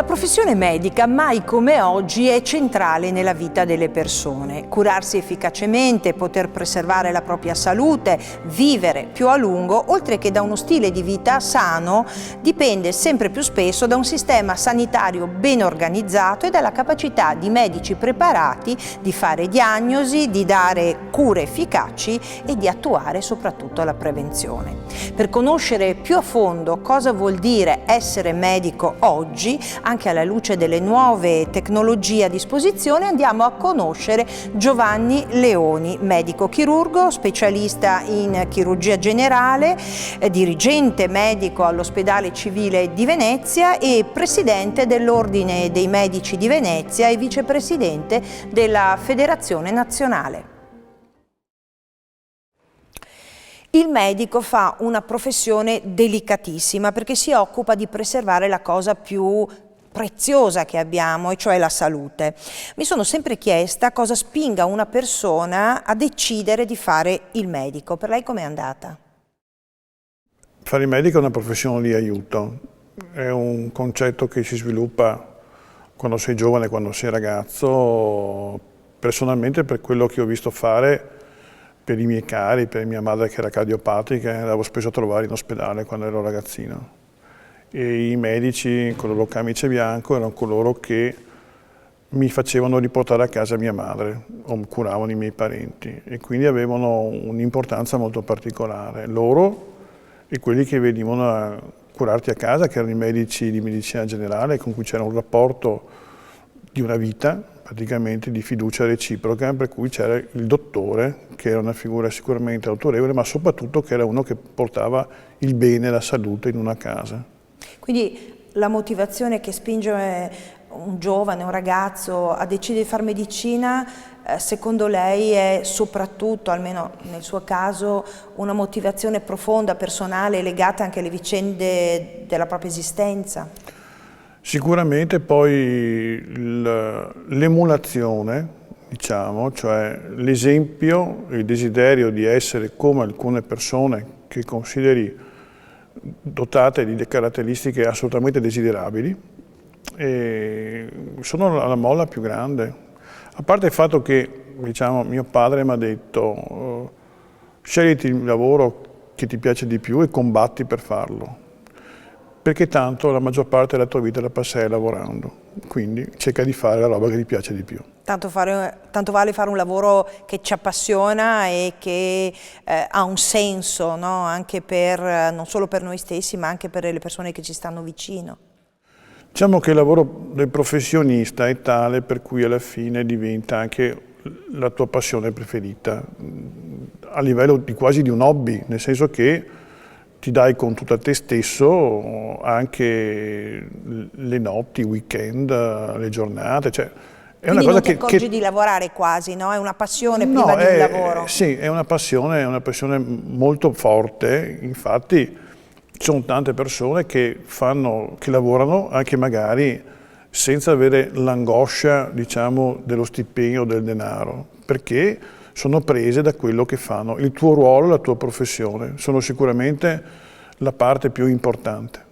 La professione medica mai come oggi è centrale nella vita delle persone. Curarsi efficacemente, poter preservare la propria salute, vivere più a lungo, oltre che da uno stile di vita sano, dipende sempre più spesso da un sistema sanitario ben organizzato e dalla capacità di medici preparati di fare diagnosi, di dare cure efficaci e di attuare soprattutto la prevenzione. Per conoscere più a fondo cosa vuol dire essere medico oggi, anche alla luce delle nuove tecnologie a disposizione, andiamo a conoscere Giovanni Leoni, medico chirurgo, specialista in chirurgia generale, dirigente medico all'Ospedale Civile di Venezia e presidente dell'Ordine dei Medici di Venezia e vicepresidente della Federazione Nazionale. Il medico fa una professione delicatissima perché si occupa di preservare la cosa più preziosa che abbiamo, e cioè la salute. Mi sono sempre chiesta cosa spinga una persona a decidere di fare il medico. Per lei com'è andata? Fare il medico è una professione di aiuto, è un concetto che si sviluppa quando sei giovane, quando sei ragazzo. Personalmente, per quello che ho visto fare, per i miei cari, per mia madre che era cardiopatica, andavo spesso a trovare in ospedale quando ero ragazzino. E i medici con il loro camice bianco erano coloro che mi facevano riportare a casa mia madre o curavano i miei parenti e quindi avevano un'importanza molto particolare. Loro e quelli che venivano a curarti a casa, che erano i medici di medicina generale, con cui c'era un rapporto di una vita, praticamente di fiducia reciproca, per cui c'era il dottore, che era una figura sicuramente autorevole, ma soprattutto che era uno che portava il bene e la salute in una casa. Quindi la motivazione che spinge un giovane, un ragazzo a decidere di fare medicina, secondo lei è soprattutto, almeno nel suo caso, una motivazione profonda, personale, legata anche alle vicende della propria esistenza? Sicuramente poi l'emulazione, diciamo, cioè l'esempio, il desiderio di essere come alcune persone che consideri dotate di caratteristiche assolutamente desiderabili, e sono la molla più grande. A parte il fatto che, diciamo, mio padre mi ha detto scegliti il lavoro che ti piace di più e combatti per farlo, perché tanto la maggior parte della tua vita la passerai lavorando, quindi cerca di fare la roba che ti piace di più. Tanto vale fare un lavoro che ci appassiona e che ha un senso, no? Anche non solo per noi stessi, ma anche per le persone che ci stanno vicino. Diciamo che il lavoro del professionista è tale per cui alla fine diventa anche la tua passione preferita, a livello quasi di un hobby, nel senso che ti dai conto a te stesso anche le notti, i weekend, le giornate, cioè è quindi una cosa non ti accorgi di lavorare quasi, no? È una passione prima di un lavoro. Sì, è una passione molto forte, infatti ci sono tante persone che lavorano anche magari senza avere l'angoscia, diciamo, dello stipendio o del denaro, perché sono prese da quello che fanno. Il tuo ruolo, la tua professione, sono sicuramente la parte più importante.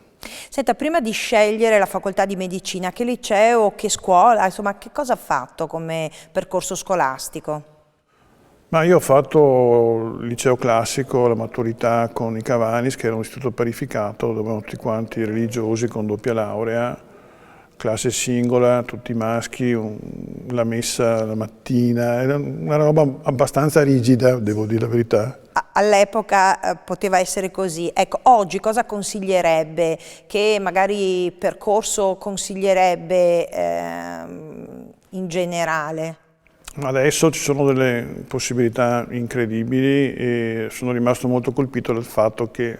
Senta, prima di scegliere la facoltà di medicina, che liceo, che scuola, insomma, che cosa ha fatto come percorso scolastico? Ma io ho fatto il liceo classico, la maturità con i Cavanis, che era un istituto parificato, dove erano tutti quanti religiosi con doppia laurea, classe singola, tutti maschi, la messa la mattina, era una roba abbastanza rigida, devo dire la verità. All'epoca poteva essere così. Ecco, oggi cosa consiglierebbe? Che magari percorso consiglierebbe in generale? Adesso ci sono delle possibilità incredibili e sono rimasto molto colpito dal fatto che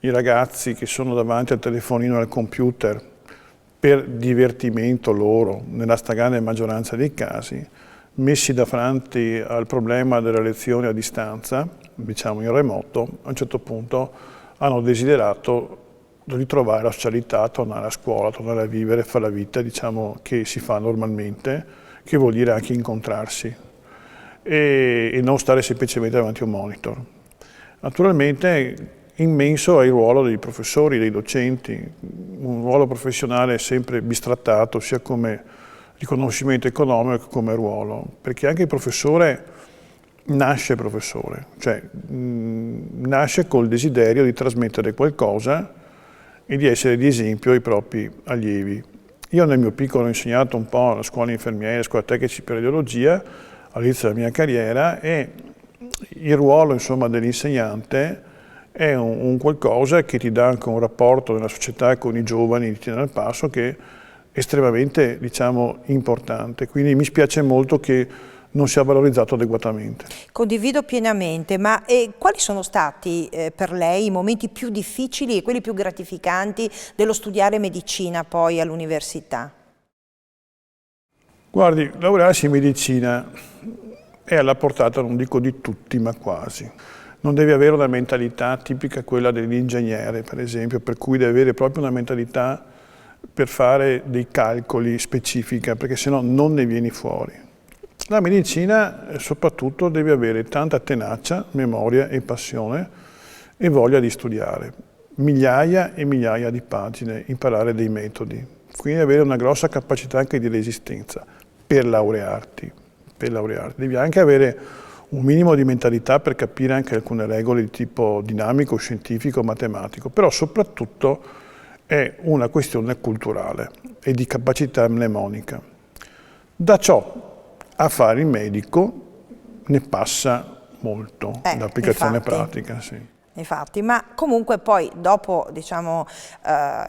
i ragazzi che sono davanti al telefonino e al computer per divertimento loro, nella stragrande maggioranza dei casi, messi davanti al problema della lezione a distanza, diciamo in remoto, a un certo punto hanno desiderato ritrovare la socialità, tornare a scuola, tornare a vivere, fare la vita, diciamo, che si fa normalmente, che vuol dire anche incontrarsi e non stare semplicemente davanti a un monitor. Naturalmente immenso è il ruolo dei professori, dei docenti, un ruolo professionale sempre bistrattato, sia come riconoscimento economico che come ruolo, perché anche il professore nasce professore, cioè nasce col desiderio di trasmettere qualcosa e di essere di esempio ai propri allievi. Io nel mio piccolo ho insegnato un po' alla scuola infermiere, alla scuola tecnica di radiologia all'inizio della mia carriera, e il ruolo, insomma, dell'insegnante è un qualcosa che ti dà anche un rapporto nella società con i giovani, ti tiene al passo, che è estremamente, diciamo, importante. Quindi mi spiace molto che non sia valorizzato adeguatamente. Condivido pienamente, ma quali sono stati per lei i momenti più difficili e quelli più gratificanti dello studiare medicina poi all'università? Guardi, laurearsi in medicina è alla portata, non dico di tutti, ma quasi. Non devi avere una mentalità tipica quella dell'ingegnere, per esempio, per cui devi avere proprio una mentalità per fare dei calcoli specifica, perché sennò non ne vieni fuori. La medicina soprattutto deve avere tanta tenacia, memoria e passione e voglia di studiare. Migliaia e migliaia di pagine, imparare dei metodi. Quindi avere una grossa capacità anche di resistenza per laurearti. Devi anche avere un minimo di mentalità per capire anche alcune regole di tipo dinamico, scientifico, matematico, però soprattutto è una questione culturale e di capacità mnemonica. Da ciò a fare il medico ne passa molto, l'applicazione pratica. Sì. Infatti, ma comunque poi dopo, diciamo,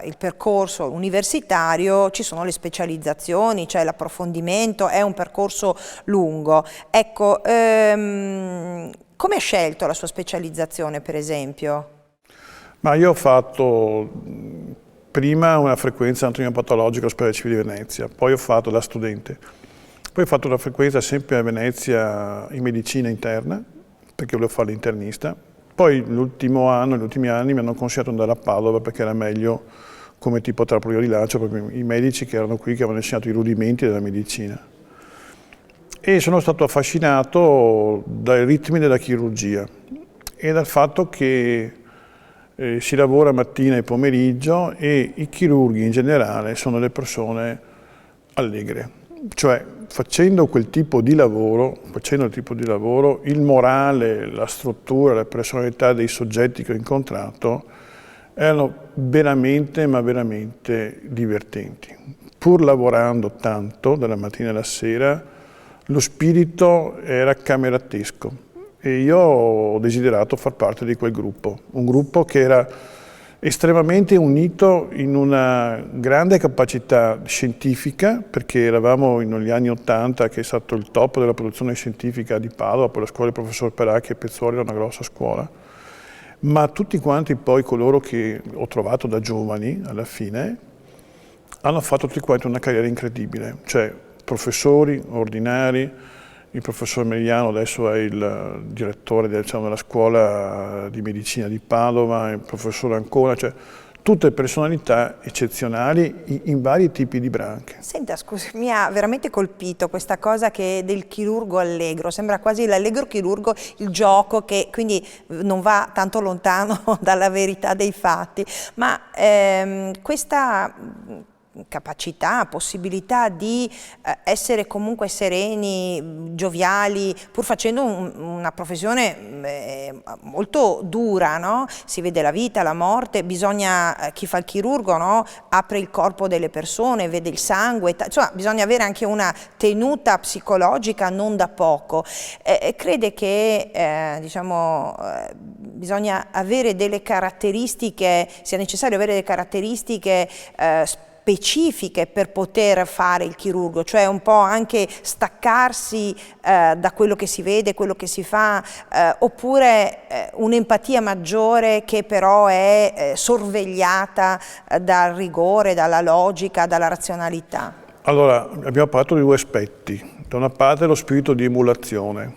il percorso universitario ci sono le specializzazioni, c'è l'approfondimento, è un percorso lungo. Ecco, come ha scelto la sua specializzazione, per esempio? Ma io ho fatto prima una frequenza anatomia patologica all'Ospedale Civile di Venezia, poi ho fatto da studente. Poi ho fatto una frequenza sempre a Venezia in medicina interna, perché volevo fare l'internista. Poi l'ultimo anno, negli ultimi anni mi hanno consigliato di andare a Padova perché era meglio come tipo trappola di lancio, proprio i medici che erano qui, che avevano insegnato i rudimenti della medicina. E sono stato affascinato dai ritmi della chirurgia e dal fatto che si lavora mattina e pomeriggio e i chirurghi in generale sono le persone allegre. Cioè, facendo quel tipo di lavoro, il morale, la struttura, la personalità dei soggetti che ho incontrato erano veramente, ma veramente divertenti. Pur lavorando tanto, dalla mattina alla sera, lo spirito era cameratesco e io ho desiderato far parte di quel gruppo, un gruppo che era estremamente unito in una grande capacità scientifica, perché eravamo negli anni '80, che è stato il top della produzione scientifica di Padova, poi la scuola del professor Peracchi e Pezzoli era una grossa scuola, ma tutti quanti poi coloro che ho trovato da giovani alla fine hanno fatto tutti quanti una carriera incredibile, cioè professori ordinari. Il professor Meriano adesso è il direttore della scuola di medicina di Padova, il professor Ancona, cioè tutte personalità eccezionali in vari tipi di branche. Senta, scusi, mi ha veramente colpito questa cosa che del chirurgo allegro, sembra quasi l'allegro chirurgo, il gioco che quindi non va tanto lontano dalla verità dei fatti, ma questa capacità, possibilità di essere comunque sereni, gioviali, pur facendo una professione molto dura, no? Si vede la vita, la morte, bisogna, chi fa il chirurgo, no? Apre il corpo delle persone, vede il sangue, insomma bisogna avere anche una tenuta psicologica non da poco. Crede che diciamo, bisogna avere delle caratteristiche, sia necessario avere delle caratteristiche specifiche per poter fare il chirurgo, cioè un po' anche staccarsi da quello che si vede, quello che si fa, oppure un'empatia maggiore che però è sorvegliata dal rigore, dalla logica, dalla razionalità? Allora, abbiamo parlato di due aspetti. Da una parte lo spirito di emulazione,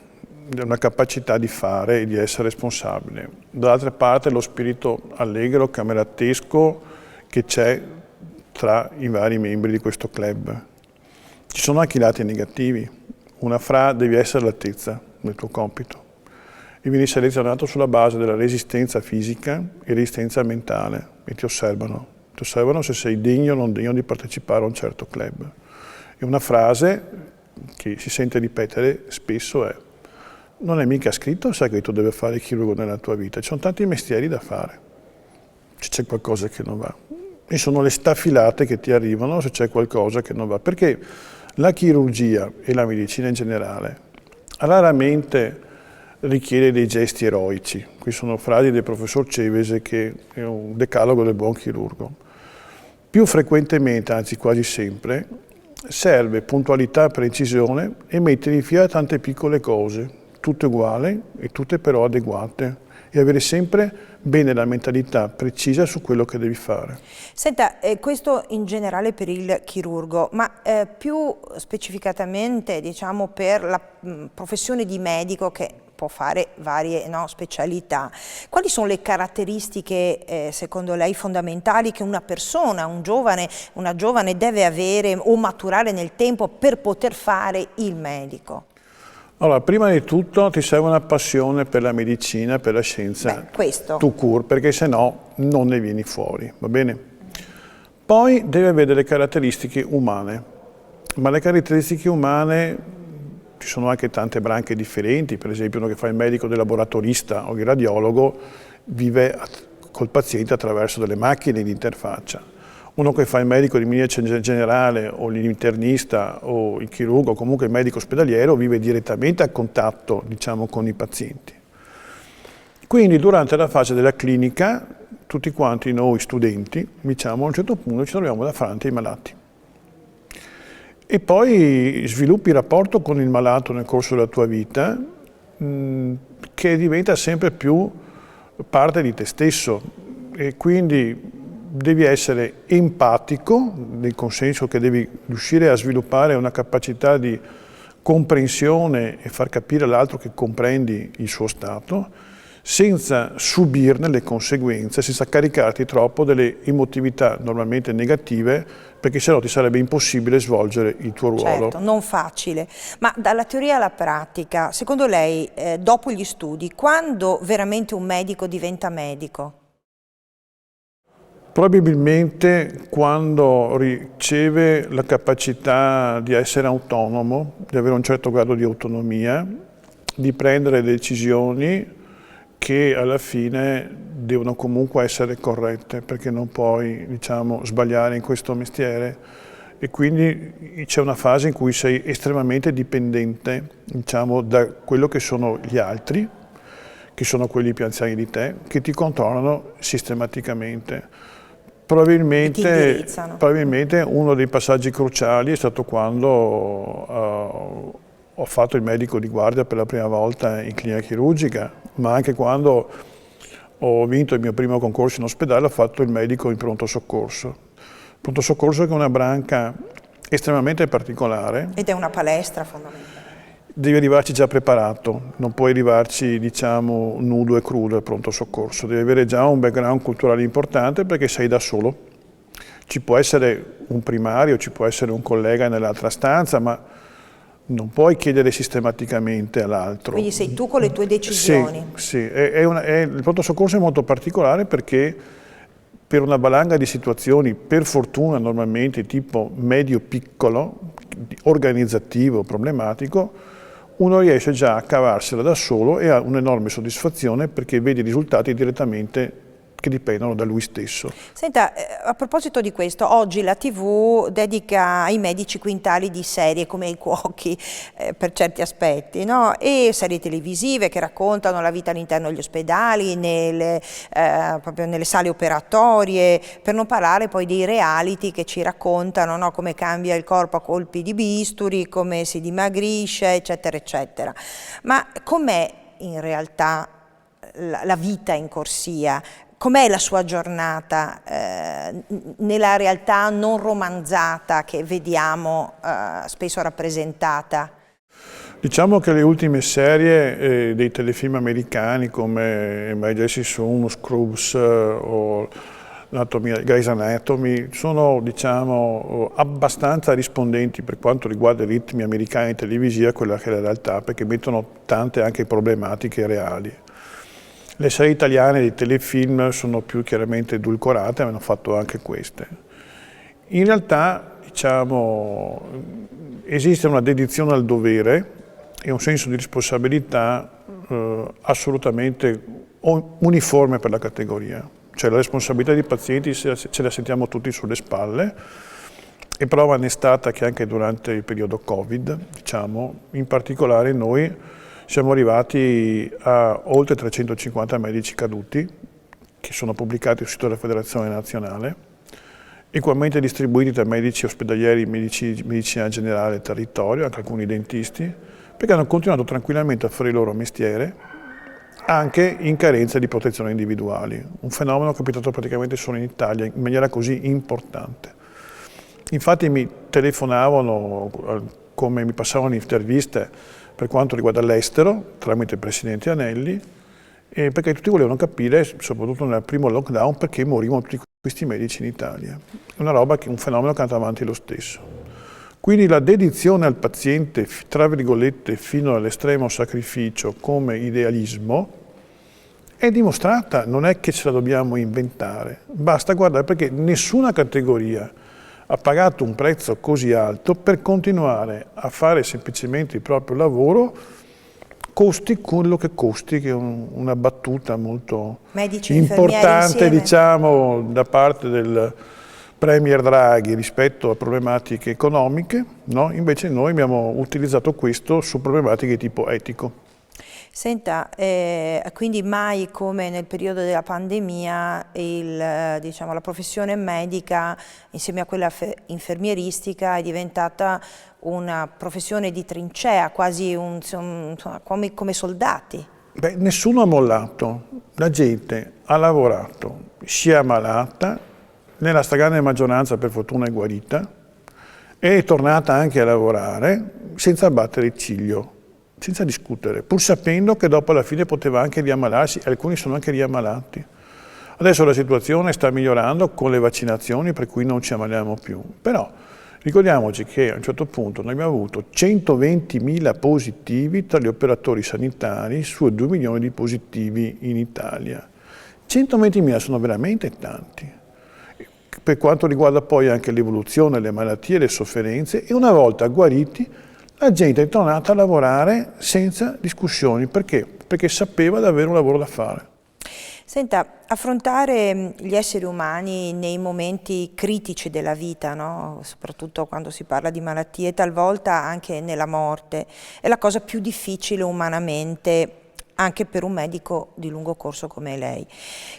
una capacità di fare e di essere responsabile. Dall'altra parte lo spirito allegro, cameratesco che c'è tra i vari membri di questo club. Ci sono anche i lati negativi. Una fra devi essere all'altezza del tuo compito e vieni selezionato sulla base della resistenza fisica e resistenza mentale e ti osservano ti osservano se sei degno o non degno di partecipare a un certo club. E una frase che si sente ripetere spesso è: non è mica scritto, sai che tu devi fare il chirurgo nella tua vita, ci sono tanti mestieri da fare, se c'è qualcosa che non va. E sono le staffilate che ti arrivano se c'è qualcosa che non va, perché la chirurgia e la medicina in generale raramente richiede dei gesti eroici. Qui sono frasi del professor Cevese, che è un decalogo del buon chirurgo. Più frequentemente, anzi quasi sempre, serve puntualità, precisione e mettere in fila tante piccole cose, tutte uguali e tutte però adeguate, e avere sempre bene la mentalità precisa su quello che devi fare. Senta, questo in generale per il chirurgo, ma più specificatamente, diciamo, per la professione di medico, che può fare varie specialità, quali sono le caratteristiche secondo lei fondamentali che una persona, una giovane deve avere o maturare nel tempo per poter fare il medico? Allora, prima di tutto ti serve una passione per la medicina, per la scienza, tout court, perché se no non ne vieni fuori, va bene? Poi deve avere delle caratteristiche umane, ma le caratteristiche umane, ci sono anche tante branche differenti, per esempio uno che fa il medico del laboratorista o il radiologo vive col paziente attraverso delle macchine di interfaccia. Uno che fa il medico di medicina generale o l'internista o il chirurgo o comunque il medico ospedaliero vive direttamente a contatto, diciamo, con i pazienti. Quindi durante la fase della clinica tutti quanti noi studenti, diciamo, a un certo punto ci troviamo davanti ai malati. E poi sviluppi il rapporto con il malato nel corso della tua vita, che diventa sempre più parte di te stesso, e quindi devi essere empatico, nel senso che devi riuscire a sviluppare una capacità di comprensione e far capire all'altro che comprendi il suo stato, senza subirne le conseguenze, senza caricarti troppo delle emotività normalmente negative, perché sennò ti sarebbe impossibile svolgere il tuo ruolo. Certo, non facile. Ma dalla teoria alla pratica, secondo lei, dopo gli studi, quando veramente un medico diventa medico? Probabilmente quando riceve la capacità di essere autonomo, di avere un certo grado di autonomia, di prendere decisioni che alla fine devono comunque essere corrette, perché non puoi, diciamo, sbagliare in questo mestiere, e quindi c'è una fase in cui sei estremamente dipendente, diciamo, da quello che sono gli altri, che sono quelli più anziani di te, che ti controllano sistematicamente. Probabilmente uno dei passaggi cruciali è stato quando ho fatto il medico di guardia per la prima volta in clinica chirurgica, ma anche quando ho vinto il mio primo concorso in ospedale ho fatto il medico in pronto soccorso. Pronto soccorso che è una branca estremamente particolare. Ed è una palestra fondamentale. Devi arrivarci già preparato, non puoi arrivarci, diciamo, nudo e crudo al pronto soccorso, devi avere già un background culturale importante perché sei da solo. Ci può essere un primario, ci può essere un collega nell'altra stanza, ma non puoi chiedere sistematicamente all'altro. Quindi sei tu con le tue decisioni. Sì, il pronto soccorso è molto particolare perché per una valanga di situazioni, per fortuna normalmente tipo medio-piccolo, organizzativo, problematico, uno riesce già a cavarsela da solo e ha un'enorme soddisfazione perché vede i risultati direttamente che dipendono da lui stesso. Senta, a proposito di questo, oggi la TV dedica ai medici quintali di serie come ai cuochi per certi aspetti, no? E serie televisive che raccontano la vita all'interno degli ospedali, proprio nelle sale operatorie, per non parlare poi dei reality che ci raccontano, no? Come cambia il corpo a colpi di bisturi, come si dimagrisce, eccetera, eccetera. Ma com'è in realtà la vita in corsia? Com'è la sua giornata nella realtà non romanzata che vediamo spesso rappresentata? Diciamo che le ultime serie dei telefilm americani come Emergency Room, Scrubs o Grey's Anatomy sono, diciamo, abbastanza rispondenti per quanto riguarda i ritmi americani televisivi a quella che è la realtà, perché mettono tante anche problematiche reali. Le serie italiane di telefilm sono più chiaramente edulcorate, hanno fatto anche queste. In realtà, diciamo, esiste una dedizione al dovere e un senso di responsabilità assolutamente uniforme per la categoria. Cioè la responsabilità dei pazienti ce la sentiamo tutti sulle spalle, e prova ne è stata che anche durante il periodo Covid, diciamo, in particolare noi siamo arrivati a oltre 350 medici caduti, che sono pubblicati sul sito della Federazione Nazionale, equamente distribuiti tra medici ospedalieri, medicina generale e territorio, anche alcuni dentisti, perché hanno continuato tranquillamente a fare il loro mestiere, anche in carenza di protezioni individuali. Un fenomeno capitato praticamente solo in Italia, in maniera così importante. Infatti mi telefonavano, come mi passavano interviste per quanto riguarda l'estero, tramite il Presidente Anelli, perché tutti volevano capire, soprattutto nel primo lockdown, perché morivano tutti questi medici in Italia. È un fenomeno che è andato avanti lo stesso. Quindi la dedizione al paziente, tra virgolette, fino all'estremo sacrificio come idealismo è dimostrata, non è che ce la dobbiamo inventare, basta guardare, perché nessuna categoria ha pagato un prezzo così alto per continuare a fare semplicemente il proprio lavoro, costi quello che costi, che è una battuta molto importante, diciamo, da parte del Premier Draghi rispetto a problematiche economiche, no? Invece noi abbiamo utilizzato questo su problematiche di tipo etico. Senta, quindi mai come nel periodo della pandemia diciamo, la professione medica insieme a quella infermieristica è diventata una professione di trincea, quasi come soldati. Beh, nessuno ha mollato, la gente ha lavorato, si è ammalata, nella stragrande maggioranza per fortuna è guarita, è tornata anche a lavorare senza battere il ciglio, senza discutere, pur sapendo che dopo alla fine poteva anche riammalarsi, alcuni sono anche riammalati. Adesso la situazione sta migliorando con le vaccinazioni, per cui non ci ammaliamo più, però ricordiamoci che a un certo punto noi abbiamo avuto 120.000 positivi tra gli operatori sanitari su 2 milioni di positivi in Italia. 120.000 sono veramente tanti. Per quanto riguarda poi anche l'evoluzione, le malattie, le sofferenze, e una volta guariti la gente è tornata a lavorare senza discussioni. Perché? Perché sapeva di avere un lavoro da fare. Senta, affrontare gli esseri umani nei momenti critici della vita, no? Soprattutto quando si parla di malattie, talvolta anche nella morte, è la cosa più difficile umanamente, anche per un medico di lungo corso come lei.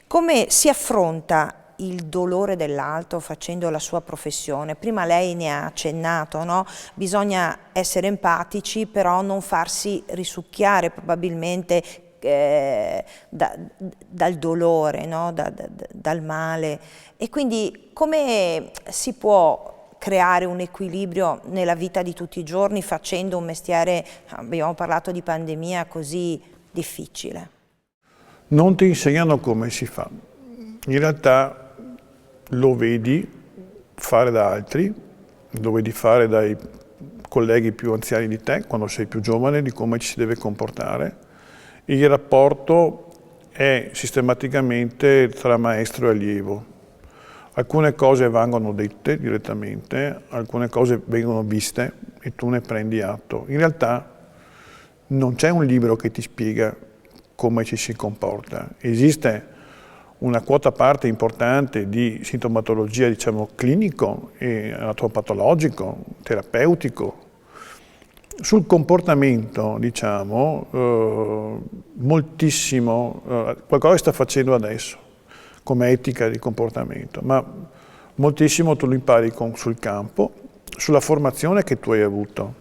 Come si affronta il dolore dell'altro facendo la sua professione? Prima lei ne ha accennato, no? Bisogna essere empatici, però non farsi risucchiare probabilmente dal dolore, no? Dal male. E quindi come si può creare un equilibrio nella vita di tutti i giorni facendo un mestiere, abbiamo parlato di pandemia, così difficile? Non ti insegnano come si fa. In realtà lo vedi fare da altri, lo vedi fare dai colleghi più anziani di te, quando sei più giovane, di come ci si deve comportare. Il rapporto è sistematicamente tra maestro e allievo. Alcune cose vengono dette direttamente, alcune cose vengono viste e tu ne prendi atto. In realtà non c'è un libro che ti spiega come ci si comporta. Esiste una quota parte importante di sintomatologia, diciamo, clinico e anatopatologico, terapeutico. Sul comportamento, diciamo, moltissimo, qualcosa sta facendo adesso, come etica di comportamento, ma moltissimo tu lo impari sul campo, sulla formazione che tu hai avuto,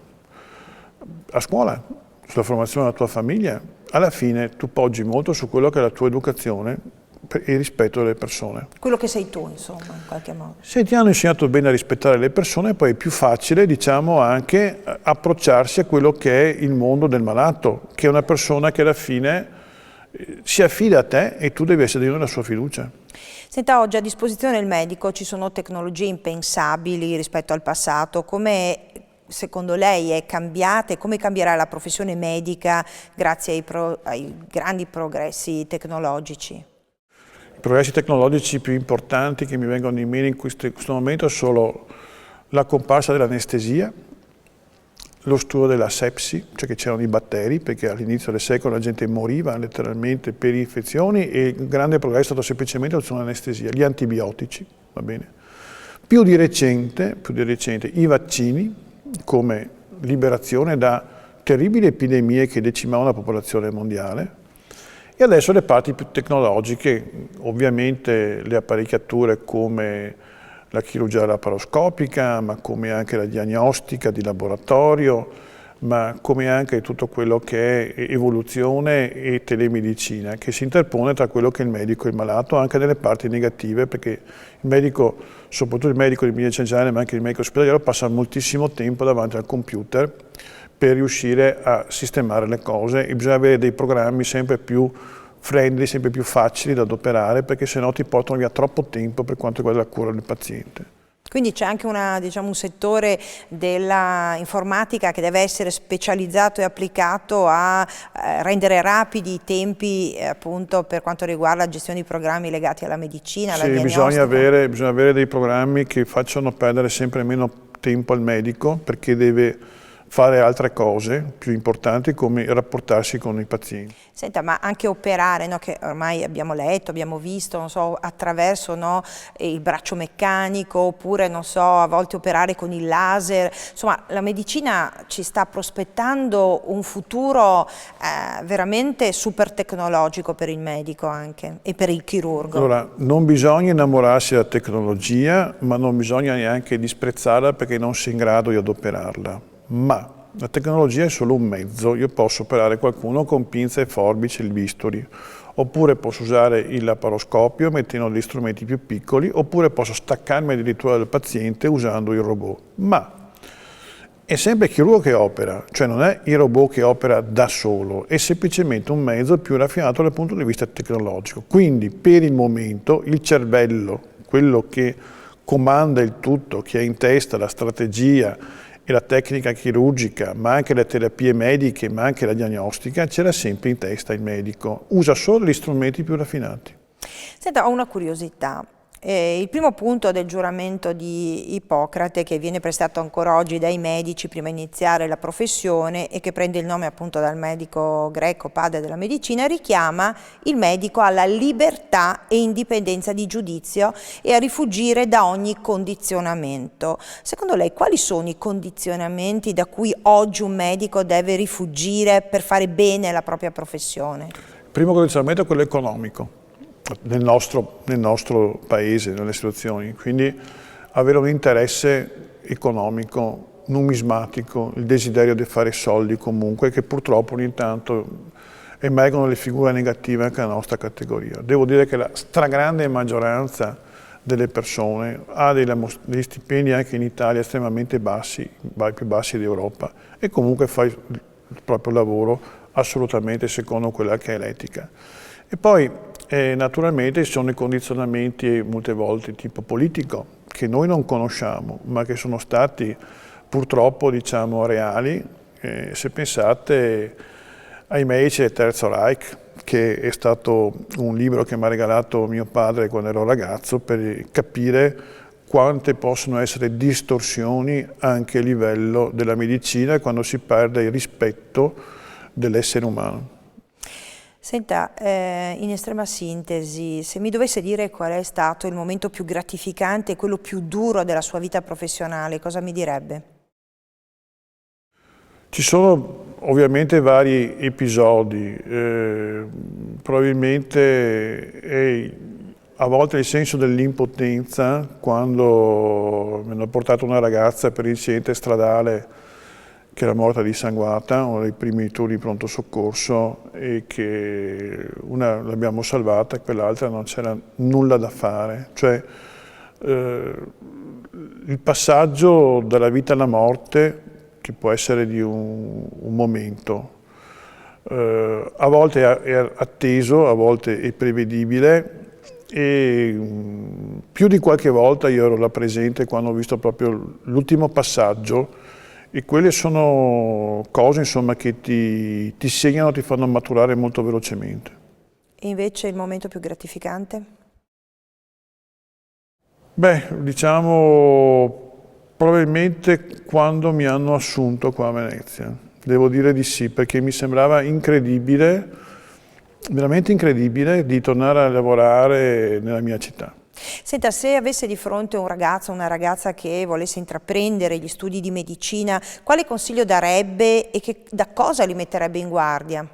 a scuola, sulla formazione della tua famiglia. Alla fine tu poggi molto su quello che è la tua educazione e il rispetto delle persone. Quello che sei tu, insomma, in qualche modo. Se ti hanno insegnato bene a rispettare le persone, poi è più facile, diciamo, anche approcciarsi a quello che è il mondo del malato, che è una persona che alla fine si affida a te e tu devi essere degno della sua fiducia. Senta, oggi a disposizione del medico ci sono tecnologie impensabili rispetto al passato, come secondo lei è cambiata e come cambierà la professione medica grazie ai grandi progressi tecnologici? I progressi tecnologici più importanti che mi vengono in mente in questo momento sono la comparsa dell'anestesia, lo studio della sepsi, cioè che c'erano i batteri, perché all'inizio del secolo la gente moriva letteralmente per infezioni e il grande progresso è stato semplicemente l'anestesia, gli antibiotici, va bene? Più di recente i vaccini come liberazione da terribili epidemie che decimavano la popolazione mondiale e adesso le parti più tecnologiche, ovviamente le apparecchiature come la chirurgia laparoscopica, ma come anche la diagnostica di laboratorio, ma come anche tutto quello che è evoluzione e telemedicina, che si interpone tra quello che è il medico e il malato, anche nelle parti negative, perché il medico, soprattutto il medico di medicina generale, ma anche il medico ospedaliero, passa moltissimo tempo davanti al computer per riuscire a sistemare le cose e bisogna avere dei programmi sempre più friendly, sempre più facili da adoperare, perché sennò ti portano via troppo tempo per quanto riguarda la cura del paziente. Quindi c'è anche un settore della informatica che deve essere specializzato e applicato a rendere rapidi i tempi appunto per quanto riguarda la gestione di programmi legati alla medicina, alla diagnostica. Bisogna avere dei programmi che facciano perdere sempre meno tempo al medico, perché deve fare altre cose più importanti come rapportarsi con i pazienti. Senta, ma anche operare, no, che ormai abbiamo letto, abbiamo visto, non so, attraverso, no, il braccio meccanico, oppure, non so, a volte operare con il laser. Insomma, la medicina ci sta prospettando un futuro veramente super tecnologico per il medico anche e per il chirurgo. Allora, non bisogna innamorarsi della tecnologia, ma non bisogna neanche disprezzarla perché non si è in grado di adoperarla. Ma la tecnologia è solo un mezzo, io posso operare qualcuno con pinze e forbici e il bisturi, oppure posso usare il laparoscopio mettendo degli strumenti più piccoli, oppure posso staccarmi addirittura dal paziente usando il robot. Ma è sempre il chirurgo che opera, cioè non è il robot che opera da solo, è semplicemente un mezzo più raffinato dal punto di vista tecnologico. Quindi per il momento il cervello, quello che comanda il tutto, che ha in testa la strategia e la tecnica chirurgica, ma anche le terapie mediche, ma anche la diagnostica, c'era sempre in testa il medico. Usa solo gli strumenti più raffinati. Senta, ho una curiosità. Il primo punto del giuramento di Ippocrate, che viene prestato ancora oggi dai medici prima di iniziare la professione e che prende il nome appunto dal medico greco, padre della medicina, richiama il medico alla libertà e indipendenza di giudizio e a rifuggire da ogni condizionamento. Secondo lei, quali sono i condizionamenti da cui oggi un medico deve rifuggire per fare bene la propria professione? Il primo condizionamento è quello economico. Nel nostro paese, nelle situazioni, quindi avere un interesse economico, numismatico, il desiderio di fare soldi comunque, che purtroppo ogni tanto emergono le figure negative anche nella nostra categoria. Devo dire che la stragrande maggioranza delle persone ha degli stipendi anche in Italia estremamente bassi, più bassi d'Europa, e comunque fa il proprio lavoro assolutamente secondo quella che è l'etica. E poi naturalmente ci sono i condizionamenti molte volte tipo politico che noi non conosciamo ma che sono stati purtroppo diciamo reali. Se pensate ai medici del Terzo Reich, che è stato un libro che mi ha regalato mio padre quando ero ragazzo per capire quante possono essere distorsioni anche a livello della medicina quando si perde il rispetto dell'essere umano. Senta, in estrema sintesi, se mi dovesse dire qual è stato il momento più gratificante e quello più duro della sua vita professionale, cosa mi direbbe? Ci sono ovviamente vari episodi, probabilmente a volte il senso dell'impotenza quando mi hanno portato una ragazza per incidente stradale che era morta dissanguata, uno dei primi turni di pronto soccorso, e che una l'abbiamo salvata e quell'altra non c'era nulla da fare. Cioè il passaggio dalla vita alla morte, che può essere di un momento, a volte è atteso, a volte è prevedibile, e più di qualche volta io ero là presente quando ho visto proprio l'ultimo passaggio E quelle sono cose, insomma, che ti segnano, ti fanno maturare molto velocemente. E invece il momento più gratificante? Beh, diciamo, probabilmente quando mi hanno assunto qua a Venezia. Devo dire di sì, perché mi sembrava incredibile, veramente incredibile, di tornare a lavorare nella mia città. Senta, se avesse di fronte un ragazzo o una ragazza che volesse intraprendere gli studi di medicina, quale consiglio darebbe e da cosa li metterebbe in guardia?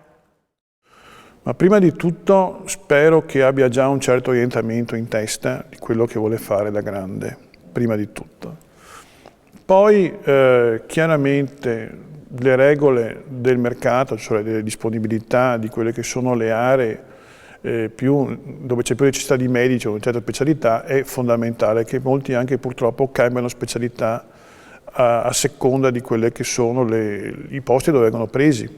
Ma prima di tutto spero che abbia già un certo orientamento in testa di quello che vuole fare da grande, prima di tutto. Poi chiaramente le regole del mercato, cioè delle disponibilità di quelle che sono le aree dove c'è più necessità di medici o una certa specialità, è fondamentale che molti anche purtroppo cambiano specialità a seconda di quelle che sono i posti dove vengono presi.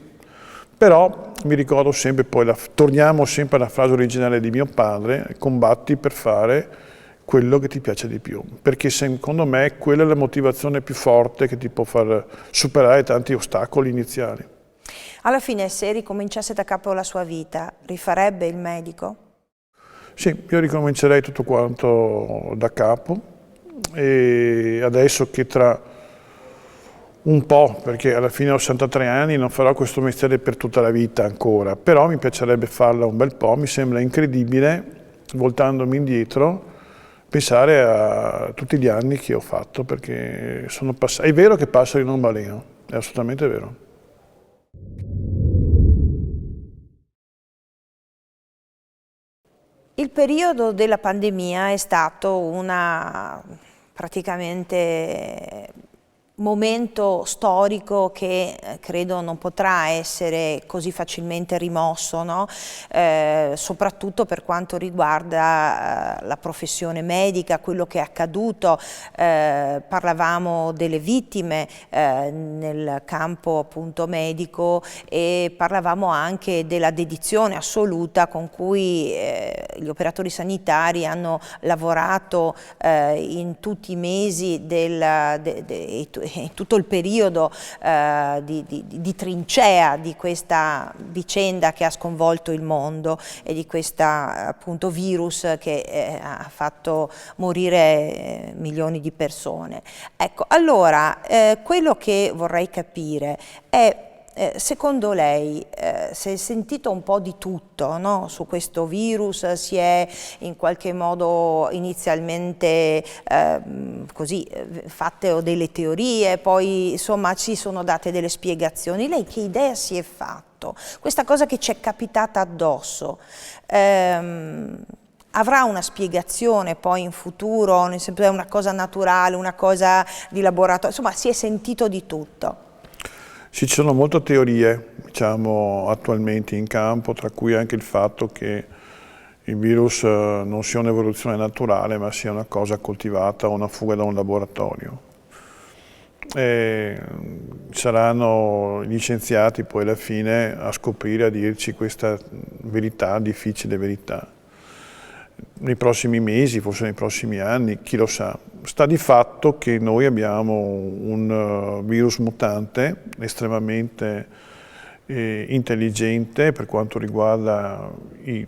Però mi ricordo sempre, poi torniamo sempre alla frase originale di mio padre: combatti per fare quello che ti piace di più, perché secondo me quella è la motivazione più forte che ti può far superare tanti ostacoli iniziali. Alla fine, se ricominciasse da capo la sua vita, rifarebbe il medico? Sì, io ricomincerei tutto quanto da capo, e adesso che tra un po', perché alla fine ho 63 anni, non farò questo mestiere per tutta la vita ancora, però mi piacerebbe farla un bel po'. Mi sembra incredibile, voltandomi indietro, pensare a tutti gli anni che ho fatto, perché sono passati. È vero che passano in un baleno, è assolutamente vero. Il periodo della pandemia è stato praticamente momento storico che credo non potrà essere così facilmente rimosso, no? Soprattutto per quanto riguarda la professione medica, quello che è accaduto. Parlavamo delle vittime nel campo appunto medico, e parlavamo anche della dedizione assoluta con cui gli operatori sanitari hanno lavorato in tutti i mesi in tutto il periodo di trincea di questa vicenda che ha sconvolto il mondo, e di questa appunto virus che ha fatto morire milioni di persone. Ecco, allora quello che vorrei capire è, secondo lei, si è sentito un po' di tutto, no? Su questo virus, si è in qualche modo inizialmente fatte delle teorie, poi insomma ci sono date delle spiegazioni. Lei che idea si è fatto? Questa cosa che ci è capitata addosso avrà una spiegazione poi in futuro, nel senso è una cosa naturale, una cosa di laboratorio, insomma si è sentito di tutto. Sì, ci sono molte teorie, diciamo, attualmente in campo, tra cui anche il fatto che il virus non sia un'evoluzione naturale, ma sia una cosa coltivata o una fuga da un laboratorio. Saranno gli scienziati poi alla fine a scoprire, a dirci questa verità, difficile verità. Nei prossimi mesi, forse nei prossimi anni, chi lo sa. Sta di fatto che noi abbiamo un virus mutante estremamente intelligente per quanto riguarda i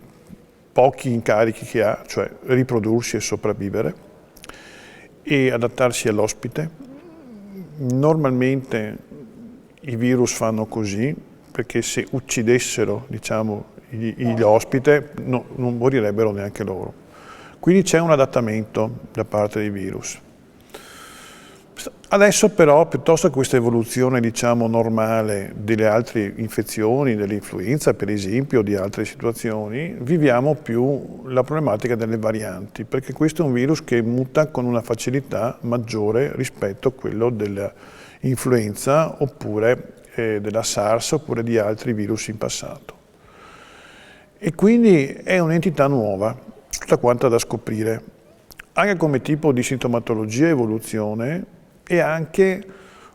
pochi incarichi che ha, cioè riprodursi e sopravvivere e adattarsi all'ospite. Normalmente i virus fanno così perché se uccidessero, diciamo, l'ospite non morirebbero neanche loro. Quindi c'è un adattamento da parte dei virus. Adesso però, piuttosto che questa evoluzione, diciamo, normale delle altre infezioni, dell'influenza per esempio, o di altre situazioni, viviamo più la problematica delle varianti, perché questo è un virus che muta con una facilità maggiore rispetto a quello dell'influenza oppure della SARS oppure di altri virus in passato. E quindi è un'entità nuova, tutta quanta da scoprire, anche come tipo di sintomatologia e evoluzione e anche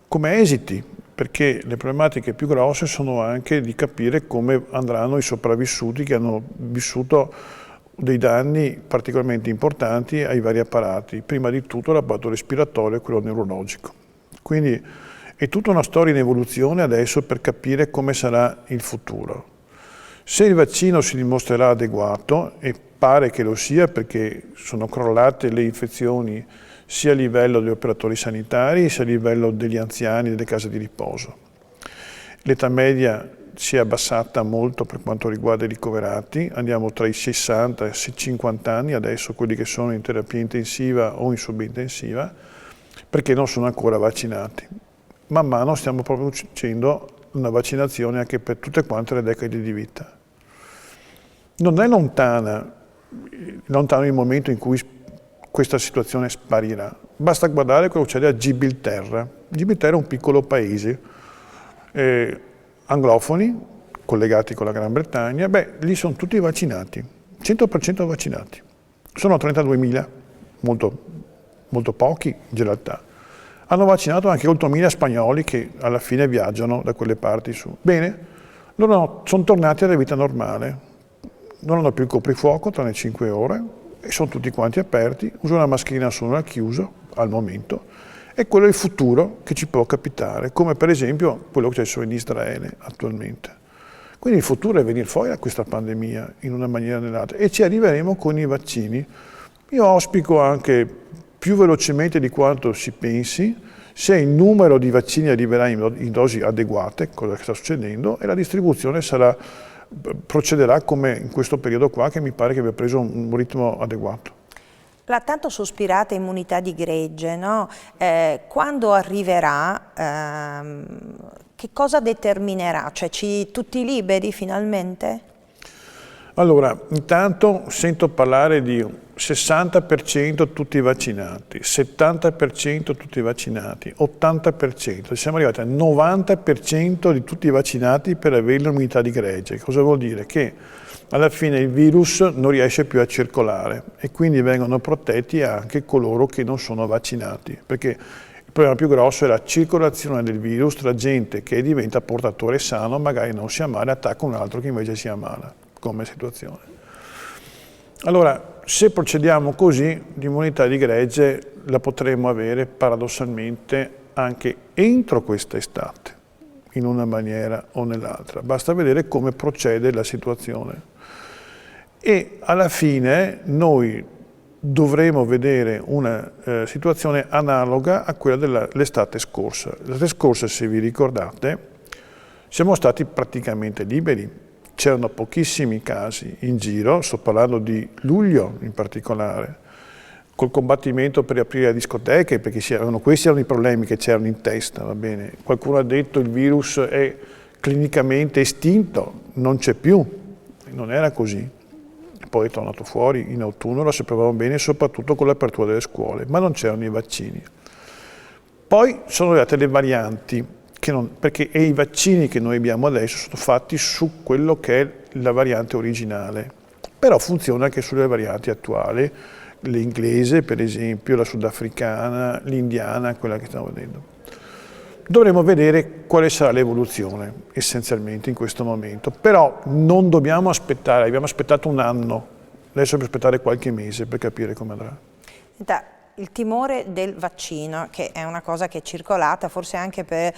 come esiti, perché le problematiche più grosse sono anche di capire come andranno i sopravvissuti che hanno vissuto dei danni particolarmente importanti ai vari apparati, prima di tutto l'apparato respiratorio e quello neurologico. Quindi È tutta una storia in evoluzione adesso per capire come sarà il futuro. Se il vaccino si dimostrerà adeguato, e pare che lo sia perché sono crollate le infezioni sia a livello degli operatori sanitari sia a livello degli anziani delle case di riposo. L'età media si è abbassata molto per quanto riguarda i ricoverati, andiamo tra i 60 e i 50 anni adesso quelli che sono in terapia intensiva o in subintensiva, perché non sono ancora vaccinati. Man mano stiamo proprio facendo una vaccinazione anche per tutte quante le decadi di vita. Non è lontano il momento in cui questa situazione sparirà. Basta guardare cosa succede a Gibilterra. Gibilterra è un piccolo paese, anglofoni, collegati con la Gran Bretagna, lì sono tutti vaccinati, 100% vaccinati. Sono 32.000, molto pochi in realtà. Hanno vaccinato anche 8.000 spagnoli che alla fine viaggiano da quelle parti su. Bene, loro sono tornati alla vita normale, non hanno più il coprifuoco tra le 5 ore e sono tutti quanti aperti, usano la mascherina solo al chiuso al momento, e quello è il futuro che ci può capitare, come per esempio quello che c'è in Israele attualmente. Quindi il futuro è venire fuori da questa pandemia in una maniera o nell'altra e ci arriveremo con i vaccini. Io auspico anche più velocemente di quanto si pensi, se il numero di vaccini arriverà in dosi adeguate, cosa che sta succedendo, e la distribuzione procederà come in questo periodo qua, che mi pare che abbia preso un ritmo adeguato. La tanto sospirata immunità di gregge, no? Quando arriverà, che cosa determinerà? Cioè tutti liberi finalmente? Allora, intanto sento parlare di 60% tutti vaccinati, 70% tutti vaccinati, 80%, siamo arrivati al 90% di tutti vaccinati per avere l'immunità di gregge. Cosa vuol dire? Che alla fine il virus non riesce più a circolare e quindi vengono protetti anche coloro che non sono vaccinati, perché il problema più grosso è la circolazione del virus tra gente che diventa portatore sano, magari non si ammala, attacca un altro che invece si ammala, come situazione. Allora, se procediamo così, l'immunità di gregge la potremo avere paradossalmente anche entro questa estate, in una maniera o nell'altra. Basta vedere come procede la situazione. E alla fine noi dovremo vedere una situazione analoga a quella dell'estate scorsa. L'estate scorsa, se vi ricordate, siamo stati praticamente liberi. C'erano pochissimi casi in giro, sto parlando di luglio in particolare, col combattimento per riaprire le discoteche, perché questi erano i problemi che c'erano in testa, va bene. Qualcuno ha detto il virus è clinicamente estinto, non c'è più, non era così. Poi è tornato fuori in autunno, lo sapevamo bene, soprattutto con l'apertura delle scuole, ma non c'erano i vaccini. Poi sono arrivate le varianti, perché i vaccini che noi abbiamo adesso sono fatti su quello che è la variante originale, però funziona anche sulle varianti attuali, l'inglese per esempio, la sudafricana, l'indiana, quella che stiamo vedendo. Dovremo vedere quale sarà l'evoluzione essenzialmente in questo momento, però non dobbiamo aspettare, abbiamo aspettato un anno, adesso dobbiamo aspettare qualche mese per capire come andrà. Il timore del vaccino, che è una cosa che è circolata, forse anche per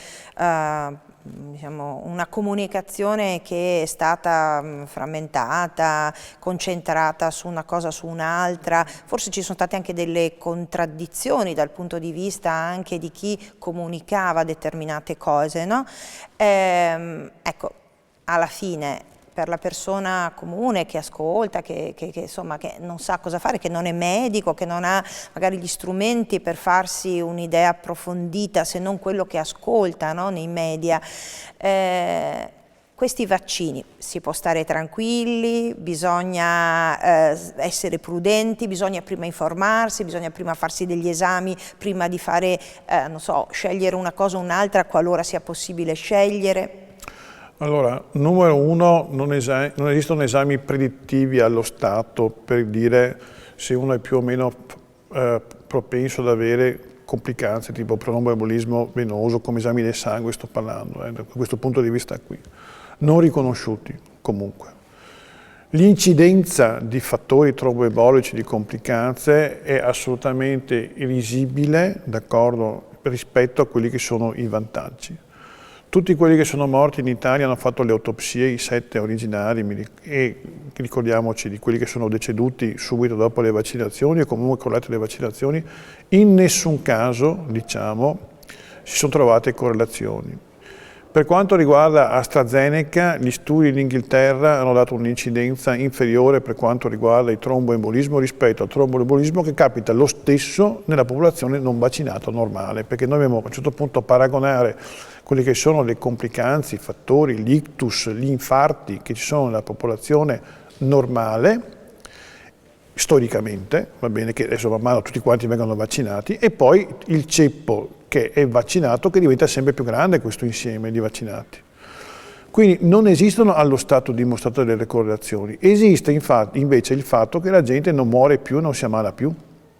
diciamo, una comunicazione che è stata frammentata, concentrata su una cosa su un'altra, forse ci sono state anche delle contraddizioni dal punto di vista anche di chi comunicava determinate cose, no? Ecco, alla fine, per la persona comune che ascolta, che insomma, che non sa cosa fare, che non è medico, che non ha magari gli strumenti per farsi un'idea approfondita se non quello che ascolta, no, nei media, questi vaccini, si può stare tranquilli, bisogna essere prudenti, bisogna prima informarsi, bisogna prima farsi degli esami, prima di fare, non so, scegliere una cosa o un'altra qualora sia possibile scegliere. Allora, numero uno, non esistono esami predittivi allo Stato per dire se uno è più o meno propenso ad avere complicanze tipo tromboembolismo venoso, come esami del sangue sto parlando, da questo punto di vista qui. Non riconosciuti comunque. L'incidenza di fattori tromboembolici, di complicanze, è assolutamente risibile, d'accordo? rispetto a quelli che sono i vantaggi. Tutti quelli che sono morti in Italia hanno fatto le autopsie, i 7 originari, e ricordiamoci di quelli che sono deceduti subito dopo le vaccinazioni o comunque correlati alle vaccinazioni, in nessun caso, diciamo, si sono trovate correlazioni. Per quanto riguarda AstraZeneca, gli studi in Inghilterra hanno dato un'incidenza inferiore per quanto riguarda il tromboembolismo rispetto al tromboembolismo che capita lo stesso nella popolazione non vaccinata normale, perché noi dobbiamo a un certo punto paragonare quelle che sono le complicanze, i fattori, l'ictus, gli infarti che ci sono nella popolazione normale, storicamente, va bene che adesso man mano tutti quanti vengono vaccinati, e poi il ceppo che è vaccinato che diventa sempre più grande questo insieme di vaccinati. Quindi non esistono allo stato dimostrato delle correlazioni, esiste infatti invece il fatto che la gente non muore più, non si ammala più,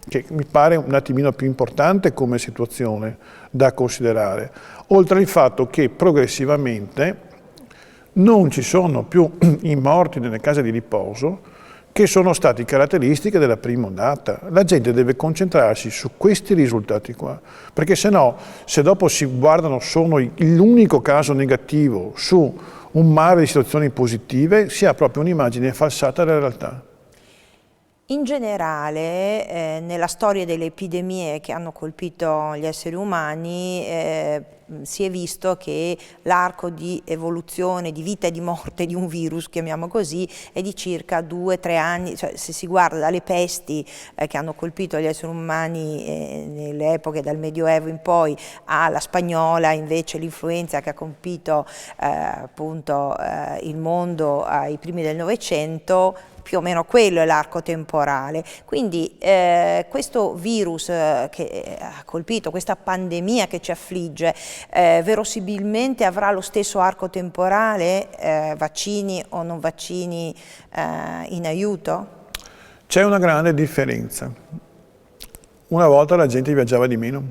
che mi pare un attimino più importante come situazione da considerare, oltre al fatto che progressivamente non ci sono più i morti nelle case di riposo che sono stati caratteristiche della prima ondata. La gente deve concentrarsi su questi risultati qua, perché se no, se dopo si guardano solo l'unico caso negativo su un mare di situazioni positive, si ha proprio un'immagine falsata della realtà. In generale, nella storia delle epidemie che hanno colpito gli esseri umani, si è visto che l'arco di evoluzione, di vita e di morte di un virus, chiamiamo così, è di circa 2-3 anni, cioè se si guarda dalle pesti che hanno colpito gli esseri umani nelle epoche dal Medioevo in poi alla spagnola, invece l'influenza che ha colpito appunto il mondo ai primi del Novecento, più o meno quello è l'arco temporale. Quindi questo virus che ha colpito, questa pandemia che ci affligge, verosimilmente avrà lo stesso arco temporale, vaccini o non vaccini in aiuto? C'è una grande differenza. Una volta la gente viaggiava di meno,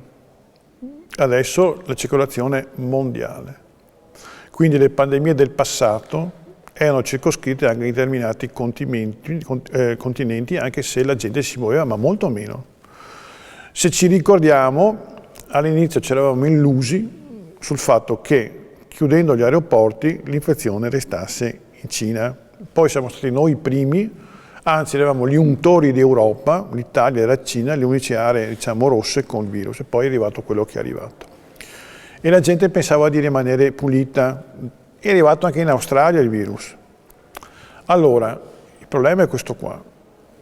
adesso la circolazione è mondiale. Quindi le pandemie del passato erano circoscritte anche in determinati continenti, anche se la gente si muoveva, ma molto meno. Se ci ricordiamo, all'inizio ci eravamo illusi sul fatto che chiudendo gli aeroporti l'infezione restasse in Cina. Poi siamo stati noi i primi, anzi eravamo gli untori d'Europa, l'Italia e la Cina, le uniche aree diciamo rosse con il virus, e poi è arrivato quello che è arrivato. E la gente pensava di rimanere pulita. È arrivato anche in Australia il virus. Allora, il problema è questo qua.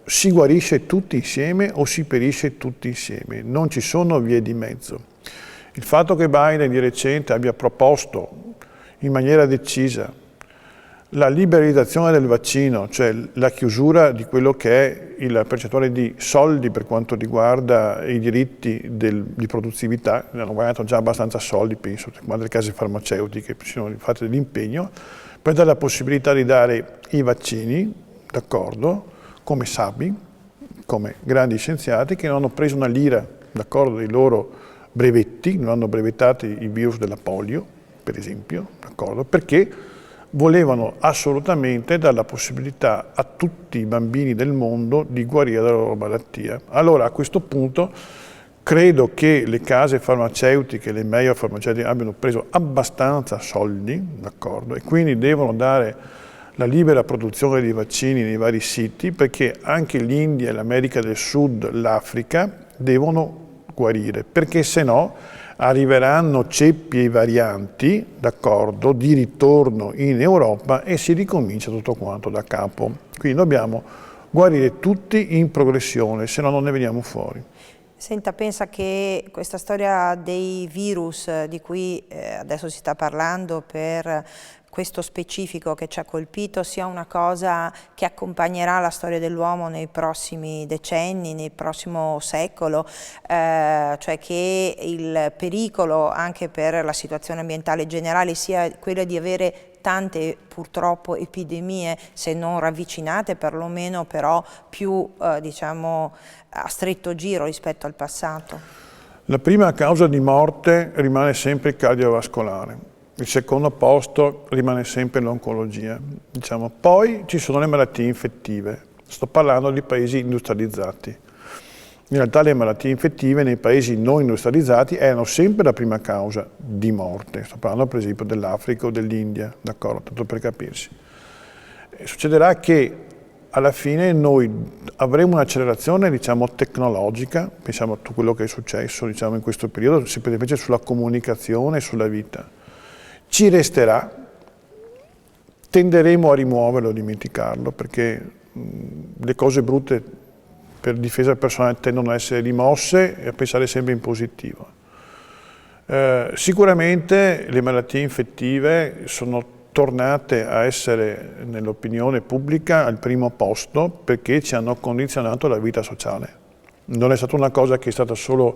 Si guarisce tutti insieme o si perisce tutti insieme? Non ci sono vie di mezzo. Il fatto che Biden di recente abbia proposto in maniera decisa la liberalizzazione del vaccino, cioè la chiusura di quello che è il percentuale di soldi per quanto riguarda i diritti di produttività, hanno guadagnato già abbastanza soldi, penso, quando le case farmaceutiche si sono fatte dell'impegno, per dare la possibilità di dare i vaccini, d'accordo, come sabi, come grandi scienziati che non hanno preso una lira, d'accordo, dei loro brevetti, non hanno brevettato il virus della polio, per esempio, d'accordo, perché volevano assolutamente dare la possibilità a tutti i bambini del mondo di guarire dalla loro malattia. Allora a questo punto credo che le case farmaceutiche, le major farmaceutiche abbiano preso abbastanza soldi, d'accordo, e quindi devono dare la libera produzione di vaccini nei vari siti, perché anche l'India, l'America del Sud, l'Africa devono guarire, perché se no arriveranno ceppi e varianti, d'accordo, di ritorno in Europa e si ricomincia tutto quanto da capo. Quindi dobbiamo guarire tutti in progressione, se no non ne veniamo fuori. Senta, pensa che questa storia dei virus di cui adesso si sta parlando per questo specifico che ci ha colpito sia una cosa che accompagnerà la storia dell'uomo nei prossimi decenni, nel prossimo secolo, cioè che il pericolo anche per la situazione ambientale generale sia quello di avere tante purtroppo epidemie, se non ravvicinate, perlomeno però più diciamo a stretto giro rispetto al passato? La prima causa di morte rimane sempre il cardiovascolare. Il secondo posto rimane sempre l'oncologia. Diciamo. Poi ci sono le malattie infettive. Sto parlando di paesi industrializzati. In realtà le malattie infettive nei paesi non industrializzati erano sempre la prima causa di morte. Sto parlando per esempio dell'Africa o dell'India, d'accordo, tanto per capirsi. Succederà che alla fine noi avremo un'accelerazione, diciamo, tecnologica, pensiamo a tutto quello che è successo, diciamo, in questo periodo, sempre invece sulla comunicazione e sulla vita. Ci resterà, tenderemo a rimuoverlo, a dimenticarlo, perché le cose brutte per difesa personale tendono a essere rimosse e a pensare sempre in positivo. Sicuramente le malattie infettive sono tornate a essere nell'opinione pubblica al primo posto perché ci hanno condizionato la vita sociale. Non è stata una cosa che è stata solo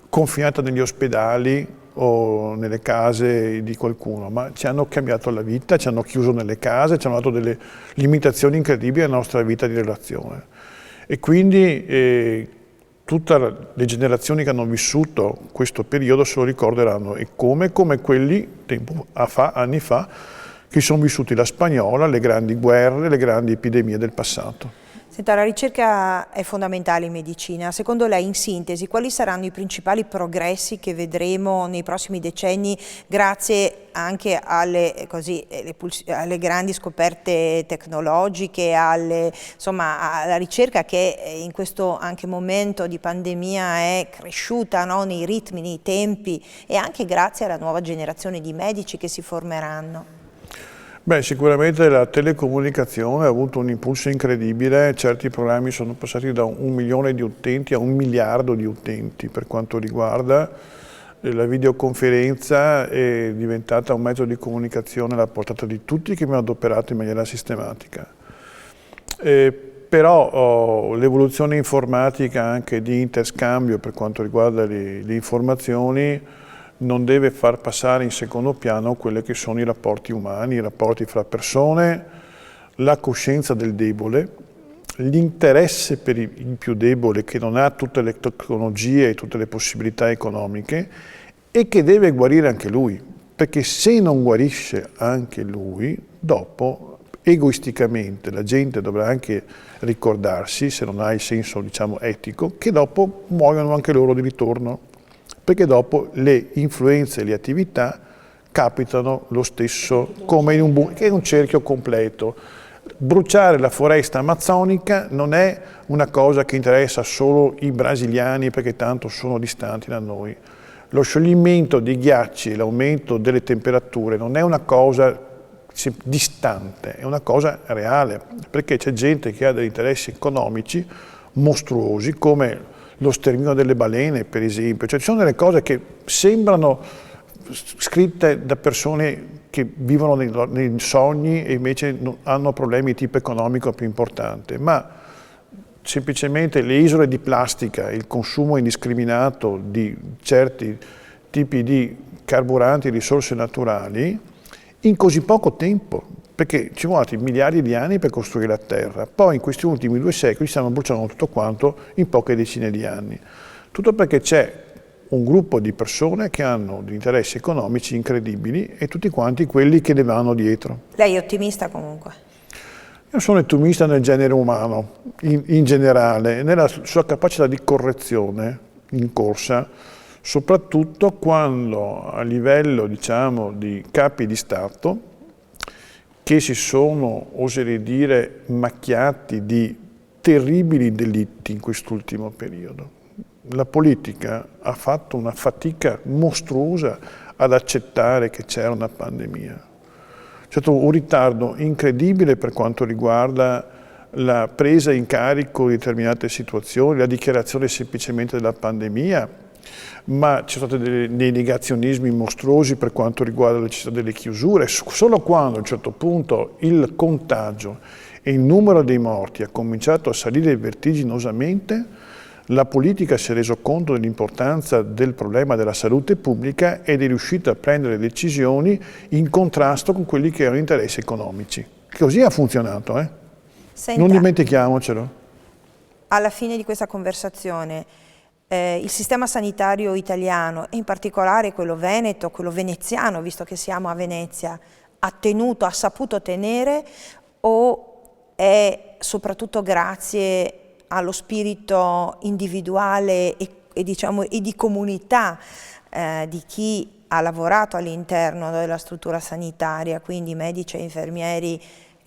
confinata negli ospedali o nelle case di qualcuno, ma ci hanno cambiato la vita, ci hanno chiuso nelle case, ci hanno dato delle limitazioni incredibili alla nostra vita di relazione. E quindi tutte le generazioni che hanno vissuto questo periodo se lo ricorderanno, e come quelli anni fa, che sono vissuti la spagnola, le grandi guerre, le grandi epidemie del passato. Senta, la ricerca è fondamentale in medicina. Secondo lei, in sintesi, quali saranno i principali progressi che vedremo nei prossimi decenni grazie anche alle grandi scoperte tecnologiche, alla ricerca che in questo anche momento di pandemia è cresciuta, no? Nei ritmi, nei tempi, e anche grazie alla nuova generazione di medici che si formeranno? Beh, sicuramente la telecomunicazione ha avuto un impulso incredibile, certi programmi sono passati da 1 milione di utenti a 1 miliardo di utenti. Per quanto riguarda la videoconferenza è diventata un mezzo di comunicazione alla portata di tutti che mi hanno adoperato in maniera sistematica. Però l'evoluzione informatica anche di interscambio per quanto riguarda le informazioni non deve far passare in secondo piano quelli che sono i rapporti umani, i rapporti fra persone, la coscienza del debole, l'interesse per il più debole che non ha tutte le tecnologie e tutte le possibilità economiche e che deve guarire anche lui, perché se non guarisce anche lui, dopo egoisticamente la gente dovrà anche ricordarsi, se non ha il senso diciamo etico, che dopo muoiono anche loro di ritorno. Perché dopo le influenze e le attività capitano lo stesso, come che è un cerchio completo. Bruciare la foresta amazzonica non è una cosa che interessa solo i brasiliani perché tanto sono distanti da noi. Lo scioglimento dei ghiacci e l'aumento delle temperature non è una cosa distante, è una cosa reale, perché c'è gente che ha degli interessi economici mostruosi come lo sterminio delle balene, per esempio. Cioè, ci sono delle cose che sembrano scritte da persone che vivono nei sogni e invece hanno problemi di tipo economico più importante, ma semplicemente le isole di plastica, il consumo indiscriminato di certi tipi di carburanti e risorse naturali in così poco tempo, perché ci vogliono miliardi di anni per costruire la Terra, poi in questi ultimi 2 secoli stiamo bruciando tutto quanto in poche decine di anni. Tutto perché c'è un gruppo di persone che hanno degli interessi economici incredibili e tutti quanti quelli che ne vanno dietro. Lei è ottimista comunque? Io sono ottimista nel genere umano, in generale, nella sua capacità di correzione in corsa, soprattutto quando a livello, diciamo, di capi di Stato che si sono, oserei dire, macchiati di terribili delitti in quest'ultimo periodo. La politica ha fatto una fatica mostruosa ad accettare che c'era una pandemia. C'è stato un ritardo incredibile per quanto riguarda la presa in carico di determinate situazioni, la dichiarazione semplicemente della pandemia, ma ci sono stati dei negazionismi mostruosi per quanto riguarda la necessità delle chiusure. Solo quando a un certo punto il contagio e il numero dei morti ha cominciato a salire vertiginosamente, la politica si è reso conto dell'importanza del problema della salute pubblica ed è riuscita a prendere decisioni in contrasto con quelli che erano interessi economici. Così ha funzionato, Senta, non dimentichiamocelo. Alla fine di questa conversazione, il sistema sanitario italiano, e in particolare quello veneto, quello veneziano, visto che siamo a Venezia, ha saputo tenere, o è soprattutto grazie allo spirito individuale e di comunità di chi ha lavorato all'interno della struttura sanitaria, quindi medici e infermieri,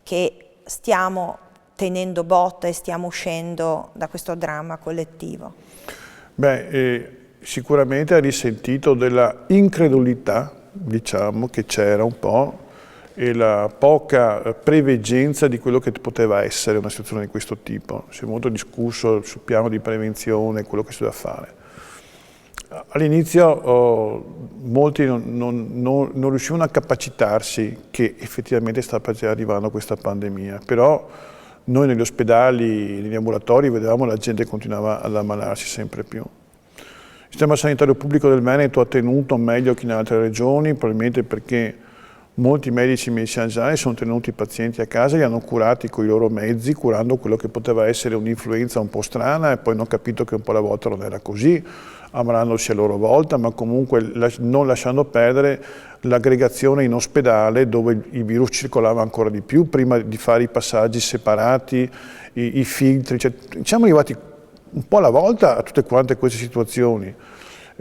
che stiamo tenendo botta e stiamo uscendo da questo dramma collettivo? Sicuramente ha risentito della incredulità, diciamo, che c'era un po', e la poca preveggenza di quello che poteva essere una situazione di questo tipo. Si è molto discusso sul piano di prevenzione, quello che si doveva fare. All'inizio molti non riuscivano a capacitarsi che effettivamente stava arrivando questa pandemia, però noi negli ospedali, negli ambulatori vedevamo la gente continuava ad ammalarsi sempre più. Il sistema sanitario pubblico del Veneto ha tenuto meglio che in altre regioni, probabilmente perché molti medici e medicinali generali sono tenuti i pazienti a casa, li hanno curati con i loro mezzi, curando quello che poteva essere un'influenza un po' strana, e poi hanno capito che un po' alla volta non era così, ammalandosi a loro volta, ma comunque non lasciando perdere l'aggregazione in ospedale dove il virus circolava ancora di più, prima di fare i passaggi separati, i filtri, cioè, siamo arrivati un po' alla volta a tutte quante queste situazioni,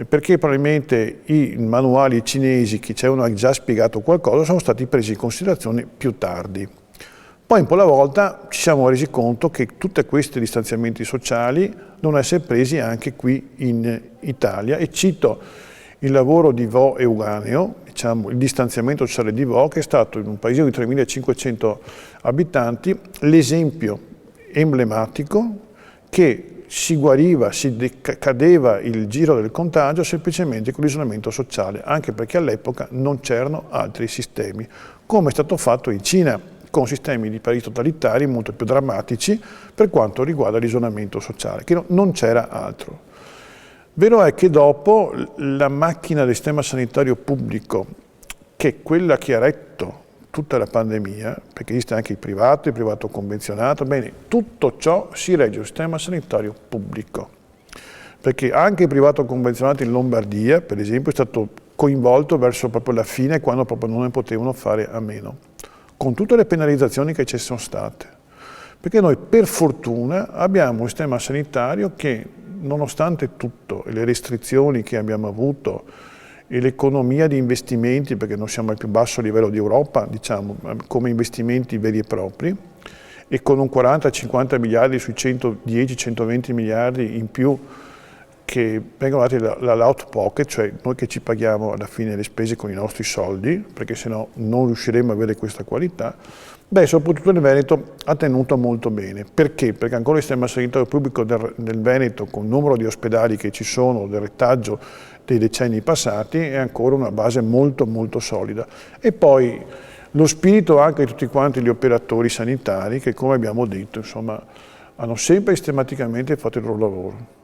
perché probabilmente i manuali cinesi che ci avevano già spiegato qualcosa sono stati presi in considerazione più tardi. Poi un po' alla volta ci siamo resi conto che tutti questi distanziamenti sociali devono essere presi anche qui in Italia, e cito il lavoro di Vo Euganeo, diciamo il distanziamento sociale di Vo, che è stato in un paesino di 3.500 abitanti l'esempio emblematico che si guariva, cadeva il giro del contagio semplicemente con l'isolamento sociale, anche perché all'epoca non c'erano altri sistemi, come è stato fatto in Cina, con sistemi di paesi totalitari molto più drammatici per quanto riguarda l'isolamento sociale, che non c'era altro. Vero è che dopo la macchina del sistema sanitario pubblico, che è quella che ha retto tutta la pandemia, perché esiste anche il privato convenzionato, bene, tutto ciò si regge al sistema sanitario pubblico, perché anche il privato convenzionato in Lombardia, per esempio, è stato coinvolto verso proprio la fine, quando proprio non ne potevano fare a meno, con tutte le penalizzazioni che ci sono state, perché noi per fortuna abbiamo un sistema sanitario che, nonostante tutto e le restrizioni che abbiamo avuto e l'economia di investimenti, perché non siamo al più basso livello di Europa, diciamo, come investimenti veri e propri, e con un 40-50 miliardi sui 110-120 miliardi in più che vengono dati dall'out pocket, cioè noi che ci paghiamo alla fine le spese con i nostri soldi, perché sennò non riusciremo a avere questa qualità, soprattutto il Veneto ha tenuto molto bene. Perché? Perché ancora il sistema sanitario pubblico del Veneto, con il numero di ospedali che ci sono, del retaggio dei decenni passati, è ancora una base molto molto solida. E poi lo spirito anche di tutti quanti gli operatori sanitari che, come abbiamo detto, insomma, hanno sempre sistematicamente fatto il loro lavoro.